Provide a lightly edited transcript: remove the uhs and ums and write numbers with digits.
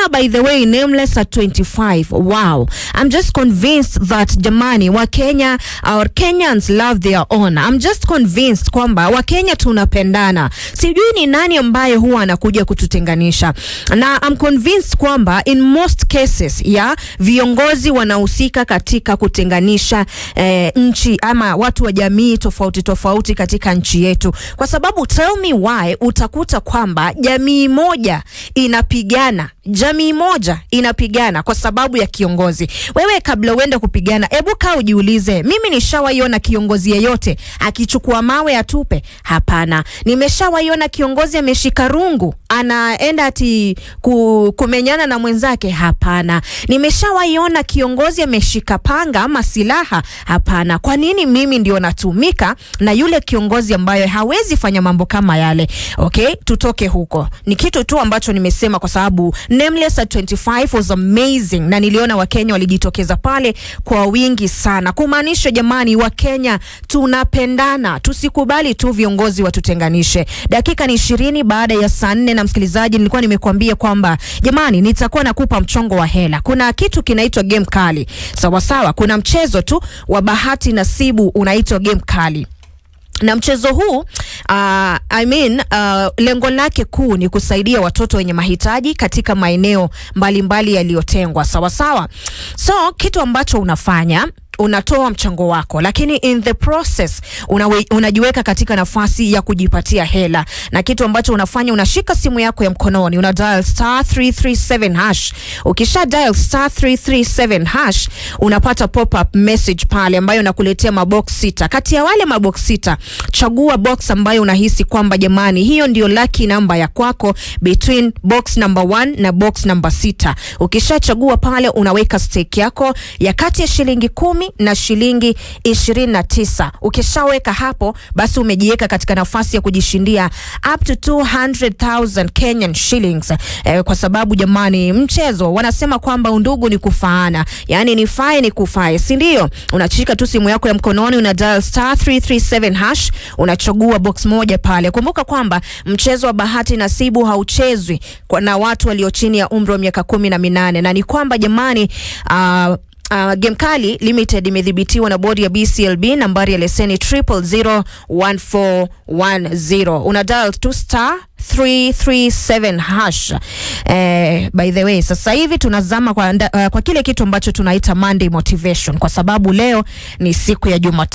Tena by the way, Nameless at 25. Wow. I'm just convinced that jamani Wakenya, our Kenyans love their own. I'm just convinced kwamba Wakenya tunapendana. Sijui ni nani ambaye huwa anakuja kututenganisha. Na I'm convinced kwamba in most cases viongozi wanahusika katika kutenganisha nchi ama watu wa jamii tofauti tofauti katika nchi yetu. Kwa sababu tell me why utakuta kwamba jamii moja inapigana kwa sababu ya kiongozi. Wewe kabla uende kupigana, hebu kaa ujiulize, mimi nishawaiona kiongozi yeyote akichukua mawe atupe? Hapana. Nimeshawaiona kiongozi ameshika rungu anaenda ati kumenyana na mwenzake? Hapana. Nimeshawaiona kiongozi ameshika panga ama silaha? Hapana. Kwa nini mimi ndio natumika na yule kiongozi ambaye hawezi fanya mambo kama yale? Okay, tutoke huko. Ni kitu tu ambacho nimesema kwa sababu Nameless at 25 was amazing na niliona Wakenya walijitokeza pale kwa wingi sana. Kumaanisha jamani, Wakenya tunapendana, tusikubali tu viongozi watutenganishe. Dakika ni 20 baada ya saa 4 na msikilizaji, nilikuwa nimekuambia kwamba jamani nitakuwa nakupa mchongo wa hela. Kuna kitu kinaitwa game kali. Sawa, kuna mchezo tu wa bahati nasibu unaitwa game kali. Na mchezo huu lengo lake kuu ni kusaidia watoto wenye mahitaji katika maeneo mbalimbali yaliyotengwa. Sawa. So kitu ambacho unafanya, unatoa mchango wako, lakini in the process unajiweka katika nafasi ya kujipatia hela. Na kitu ambacho unafanya, unashika simu yako ya mkononi, una dial *337#. Ukisha dial *337#, unapata pop-up message pale ambayo inakuletea mabox 6. Kati ya wale mabox 6, chagua box ambayo unahisi kwamba jamani hiyo ndio lucky number ya kwako between box number 1 na box number 6. Ukishachagua pale, unaweka stake yako ya kati ya shilingi 10 na shilingi 29. Ukishaweka hapo, basi umejiweka katika nafasi ya kujishindia up to 200,000 Kenyan shillings. Kwa sababu jamani, mchezo wanasema kwamba undugu ni kufaana, yani ni fae ni kufae, si ndio? Unachika tu simu yako ya mkononi, una dial *337#, unachagua box moja pale. Kumbuka kwamba mchezo wa bahati nasibu hauchezwi na watu walio chini ya umri wa miaka 18, na ni kwamba jamani Game Kali Limited imedhibitiwa na bodi ya BCLB, nambari ya leseni 0001410. Una dial to *337#. By the way, sasa hivi tunazama kwa kile kitu ambacho tunaita Monday motivation, kwa sababu leo ni siku ya Jumatatu.